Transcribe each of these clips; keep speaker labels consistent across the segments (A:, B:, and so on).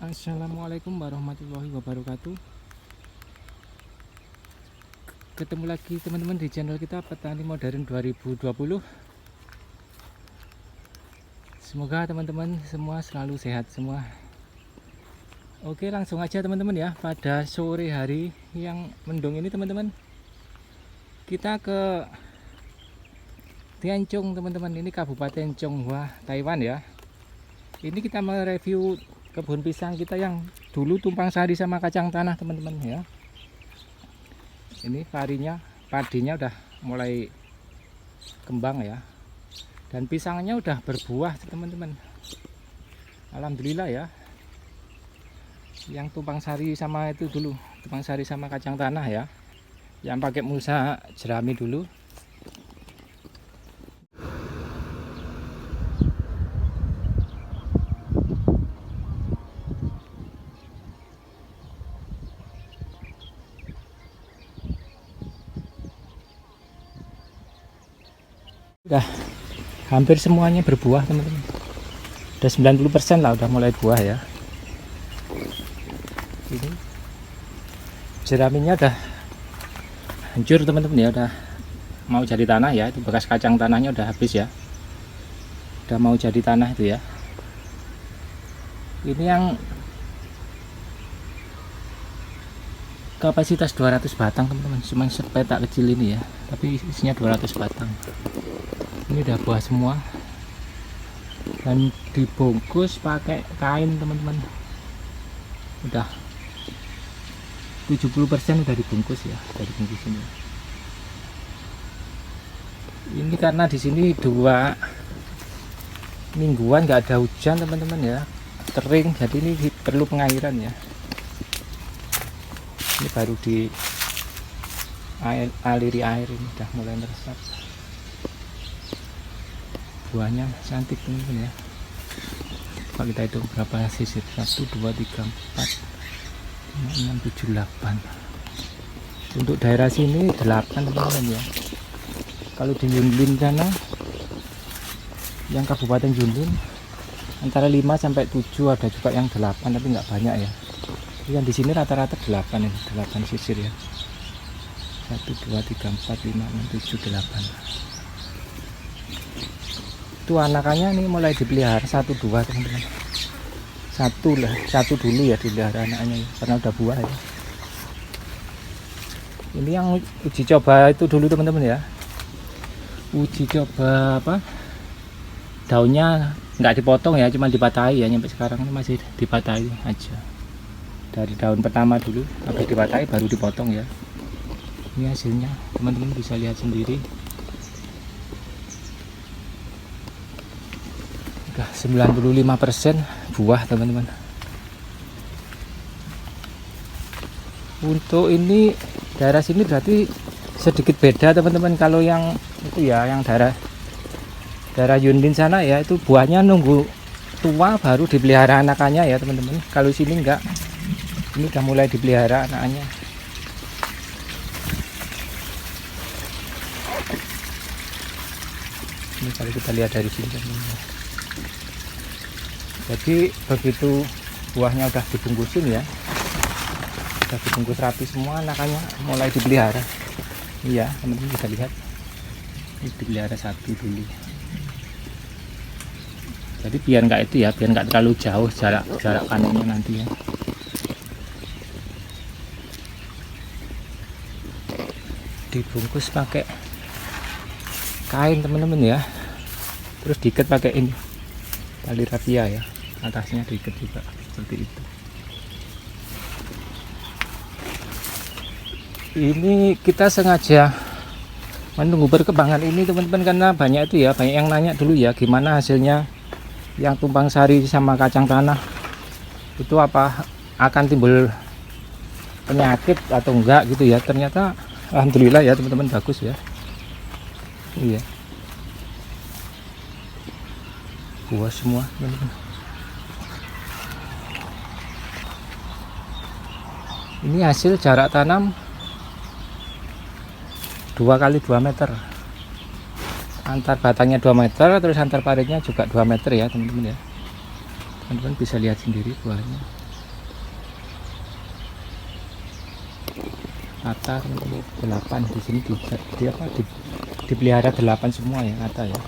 A: Assalamualaikum warahmatullahi wabarakatuh. Ketemu lagi teman-teman di channel kita Petani Modern 2020. Semoga teman-teman semua selalu sehat semua. Oke, langsung aja teman-teman ya. Pada sore hari yang mendung ini teman-teman, kita ke Tianchong teman-teman. Ini Kabupaten Chonghua, Taiwan ya. Ini kita mereview kebun pisang kita yang dulu tumpang sari sama kacang tanah teman-teman ya. Ini padinya udah mulai kembang ya, dan pisangnya udah berbuah teman-teman. Alhamdulillah ya. Yang tumpang sari sama itu dulu, tumpang sari sama kacang tanah ya, yang pakai mulsa jerami dulu. Udah hampir semuanya berbuah teman-teman. Udah 90% lah udah mulai buah ya. Ini jeraminya udah hancur teman-teman ya, udah mau jadi tanah ya. Itu bekas kacang tanahnya udah habis ya, udah mau jadi tanah itu ya. Ini yang kapasitas 200 batang teman-teman, cuman sepetak kecil ini ya, tapi isinya 200 batang. Ini udah buah semua dan dibungkus pakai kain teman-teman. Udah 70% udah dibungkus ya, dari bungkus ini. Ini karena di sini 2 mingguan nggak ada hujan teman-teman ya, kering, jadi ini perlu pengairan ya. Ini baru di aliri air, ini udah mulai meresap. Buahnya cantik teman-teman ya. Kalau kita hitung berapa sisir, 1, 2, 3, 4, 5, 6, 7, 8. Untuk daerah sini 8 teman-teman ya. Kalau di Yunlin sana, yang Kabupaten Yunlin, antara 5 sampai 7, ada juga yang 8 tapi nggak banyak ya. Yang di sini rata-rata 8 ini, 8 sisir ya. 1, 2, 3, 4, 5, 6, 7, 8. Itu anakannya nih mulai dipelihara 1, 2 teman-teman. Satu dulu ya dipelihara anaknya ya, karena udah buah ya. Ini yang uji coba itu dulu teman-teman ya. Uji coba apa? Daunnya nggak dipotong ya, cuma dipatahi ya. Sampai sekarang ini masih dipatahi aja. Dari daun pertama dulu habis dipatahi baru dipotong ya. Ini hasilnya teman-teman bisa lihat sendiri. Udah 95% buah teman-teman. Untuk ini daerah sini berarti sedikit beda teman-teman. Kalau yang itu ya, yang daerah Yunlin sana ya, itu buahnya nunggu tua baru dipelihara anakannya ya teman-teman. Kalau sini enggak, ini udah mulai dipelihara anaknya. Ini kalau kita lihat dari sini teman-teman. Jadi begitu buahnya udah dibungkusin ya, udah dibungkus rapi semua, anakannya mulai dipelihara. Iya teman-teman bisa lihat, ini dipelihara 1 dulu. Jadi biar nggak itu ya, biar nggak terlalu jauh jarak panennya nanti ya. Dibungkus pakai kain teman-teman ya, terus diikat pakai ini tali rapia ya, atasnya diikat juga seperti itu. Ini kita sengaja menunggu perkembangan ini teman-teman, karena banyak itu ya, banyak yang nanya dulu ya gimana hasilnya yang tumpang sari sama kacang tanah itu, apa akan timbul penyakit atau enggak gitu ya. Ternyata alhamdulillah ya teman-teman, bagus ya. Iya, buah semua teman-teman. Ini hasil jarak tanam 2 kali 2 meter, antar batangnya 2 meter, terus antar paritnya juga 2 meter ya teman-teman ya. Teman-teman bisa lihat sendiri buahnya. rata teman-teman. 8 di sini dipelihara 8 semua ya rata ya.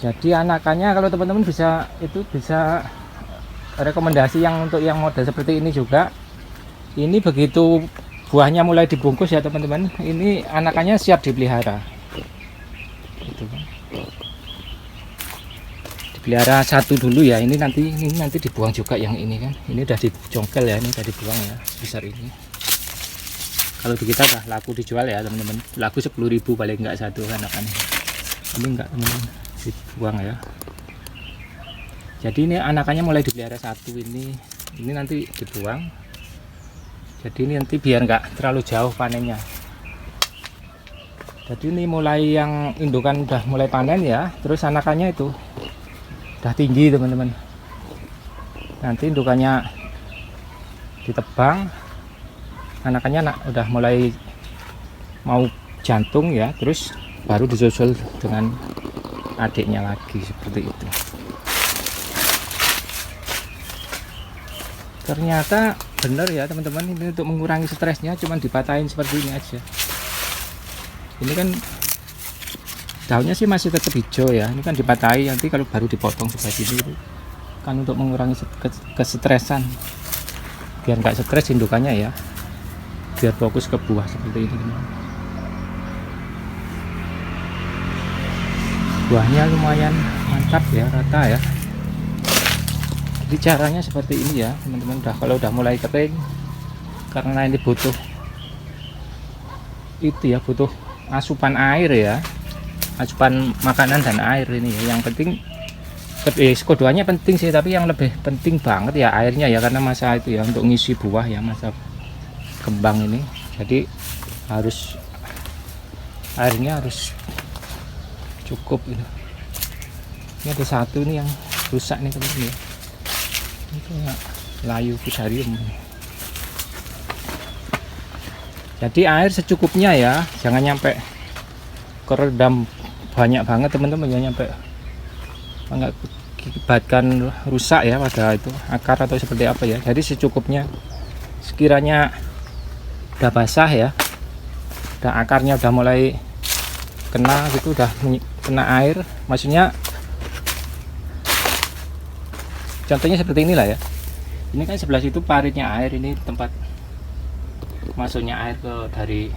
A: Jadi anakannya kalau teman-teman bisa rekomendasi yang untuk yang model seperti ini juga. Ini begitu buahnya mulai dibungkus ya teman-teman, ini anakannya siap dipelihara. Gitu kan. Dipelihara satu dulu ya. Ini nanti dibuang juga yang ini kan. Ini udah dicongkel ya, ini udah dibuang ya besar ini. Kalau di kita udah laku dijual ya teman-teman. Laku 10.000 paling enggak satu anakannya. Ini enggak teman-teman, dibuang ya. Jadi ini anakannya mulai dipelihara satu ini nanti dibuang. Jadi ini nanti biar enggak terlalu jauh panennya. Jadi ini mulai yang indukan udah mulai panen ya, terus anakannya itu udah tinggi teman-teman. Nanti indukannya ditebang, anakannya udah mulai mau jantung ya, terus baru disusul dengan adiknya lagi seperti itu. Ternyata bener ya teman-teman, ini untuk mengurangi stresnya cuman dipatahin seperti ini aja. Ini kan daunnya sih masih tetap hijau ya, ini kan dipatahi, nanti kalau baru dipotong sebelah sini itu kan untuk mengurangi kesetresan, biar nggak stres indukannya ya, biar fokus ke buah seperti ini. Buahnya lumayan mantap ya, rata ya. Jadi caranya seperti ini ya teman-teman. Kalau udah mulai kering, karena ini butuh butuh asupan air ya, asupan makanan dan air ini ya. Yang penting keduanya penting sih, tapi yang lebih penting banget ya airnya ya, karena masa itu ya untuk ngisi buah ya, masa kembang ini. Jadi airnya harus cukup ini. Ini ada satu nih yang rusak nih teman-teman ya. Itu layu fusarium. Jadi air secukupnya ya, jangan nyampe kerendam banyak banget teman-teman ya, nyampe mengakibatkan rusak ya pada itu akar atau seperti apa ya. Jadi secukupnya, sekiranya udah basah ya, udah akarnya udah mulai kena gitu, udah kena air, maksudnya contohnya seperti inilah ya. Ini kan sebelah situ paritnya air, ini tempat masuknya air dari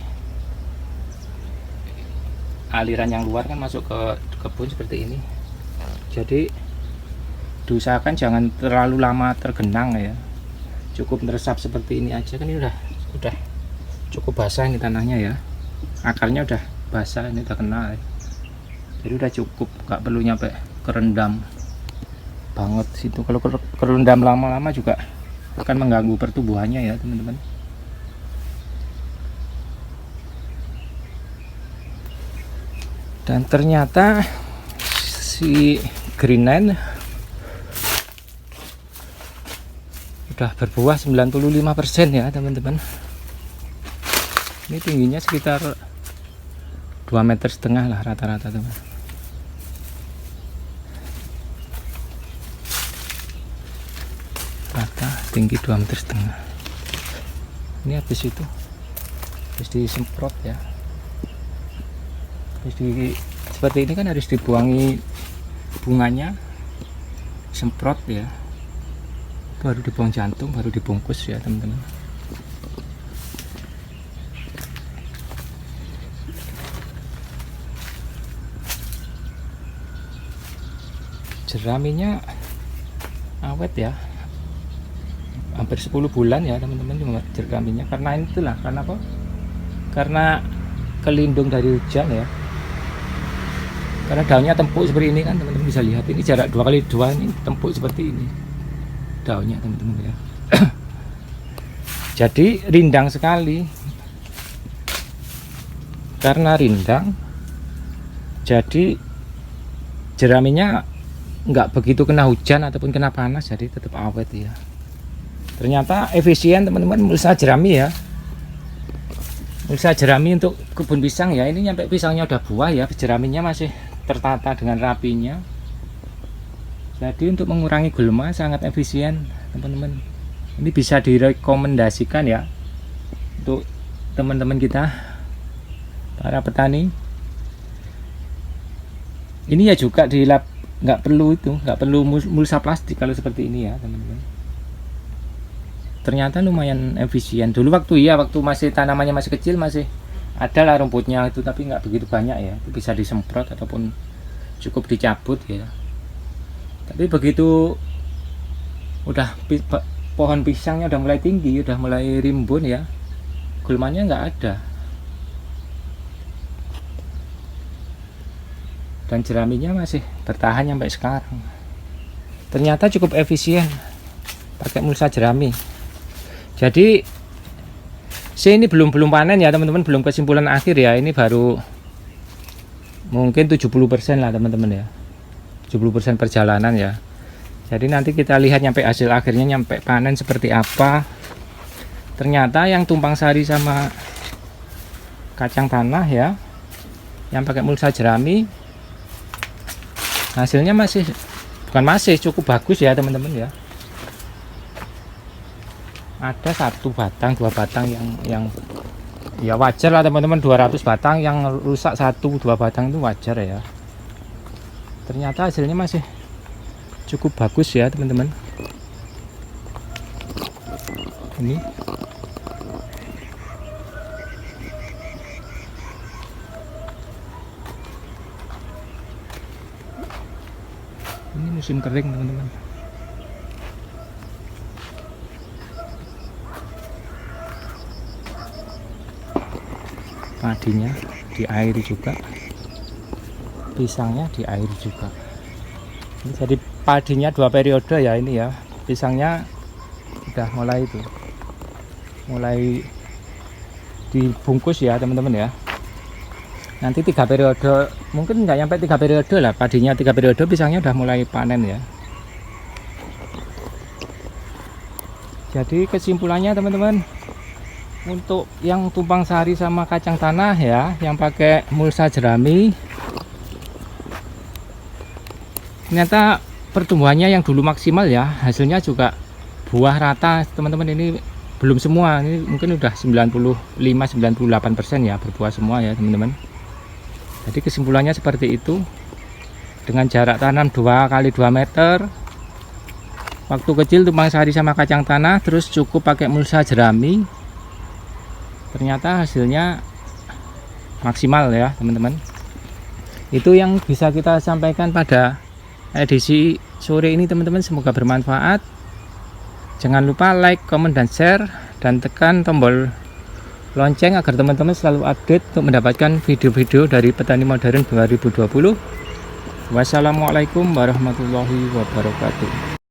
A: aliran yang luar kan masuk ke kebun seperti ini. Jadi diusahakan jangan terlalu lama tergenang ya, cukup meresap seperti ini aja. Kan ini udah cukup basah ini tanahnya ya, akarnya udah basah, ini udah kena ya. Jadi udah cukup, nggak perlu nyampe kerendam banget situ. Kalau kerendam lama-lama juga akan mengganggu pertumbuhannya ya teman-teman. Dan ternyata si Greenland udah berbuah 95% ya teman-teman. Ini tingginya sekitar 2,5 meter lah rata-rata teman. Rata tinggi 2,5 meter. Ini habis disemprot ya. Seperti ini kan harus dibuangi bunganya, semprot ya, baru dibuang jantung, baru dibungkus ya teman-teman. Jeraminya awet ya, hampir 10 bulan ya teman-teman jeraminya. Karena itulah, karena apa? Karena kelindung dari hujan ya. Karena daunnya tempuk seperti ini kan teman-teman bisa lihat, ini jarak 2x2 ini tempuk seperti ini daunnya teman-teman ya. Jadi rindang sekali. Karena rindang, jadi jeraminya nggak begitu kena hujan ataupun kena panas, jadi tetap awet ya. Ternyata efisien teman-teman usaha jerami ya. Usaha jerami untuk kebun pisang ya, ini nyampe pisangnya udah buah ya, jeraminya masih tertata dengan rapinya. Jadi untuk mengurangi gulma sangat efisien teman-teman. Ini bisa direkomendasikan ya untuk teman-teman kita para petani. Ini ya juga dilap, nggak perlu mulsa plastik kalau seperti ini ya teman-teman. Ternyata lumayan efisien. Dulu waktu masih tanamannya masih kecil, masih ada lah rumputnya itu, tapi nggak begitu banyak ya. Itu bisa disemprot ataupun cukup dicabut ya. Tapi begitu udah pohon pisangnya udah mulai tinggi, udah mulai rimbun ya, gulmanya nggak ada. Dan jeraminya masih bertahan sampai sekarang. Ternyata cukup efisien pakai mulsa jerami. Jadi ini belum panen ya teman-teman, belum kesimpulan akhir ya. Ini baru mungkin 70% lah teman-teman ya, 70% perjalanan ya. Jadi nanti kita lihat nyampe hasil akhirnya, nyampe panen seperti apa. Ternyata yang tumpang sari sama kacang tanah ya, yang pakai mulsa jerami, hasilnya masih cukup bagus ya teman-teman ya. Ada 1 batang 2 batang yang ya wajar lah teman-teman. 200 batang yang rusak 1-2 batang itu wajar ya. Ternyata hasilnya masih cukup bagus ya teman-teman. Ini musim kering teman-teman. Padinya diairi juga, pisangnya diairi juga. Ini jadi padinya 2 periode ya ini ya. Pisangnya udah mulai dibungkus ya teman-teman ya. Nanti 3 periode, mungkin nggak nyampe 3 periode lah, padinya 3 periode, pisangnya udah mulai panen ya. Jadi kesimpulannya teman-teman, untuk yang tumpang sari sama kacang tanah ya, yang pakai mulsa jerami, ternyata pertumbuhannya yang dulu maksimal ya, hasilnya juga buah rata teman-teman. Ini belum semua, ini mungkin udah 95-98% ya berbuah semua ya teman-teman. Jadi kesimpulannya seperti itu. Dengan jarak tanam 2 kali 2 meter, waktu kecil tumpang sari sama kacang tanah, terus cukup pakai mulsa jerami, ternyata hasilnya maksimal ya teman-teman. Itu yang bisa kita sampaikan pada edisi sore ini teman-teman. Semoga bermanfaat. Jangan lupa like, comment, dan share, dan tekan tombol lonceng agar teman-teman selalu update untuk mendapatkan video-video dari Petani Modern 2020. Wassalamualaikum warahmatullahi wabarakatuh.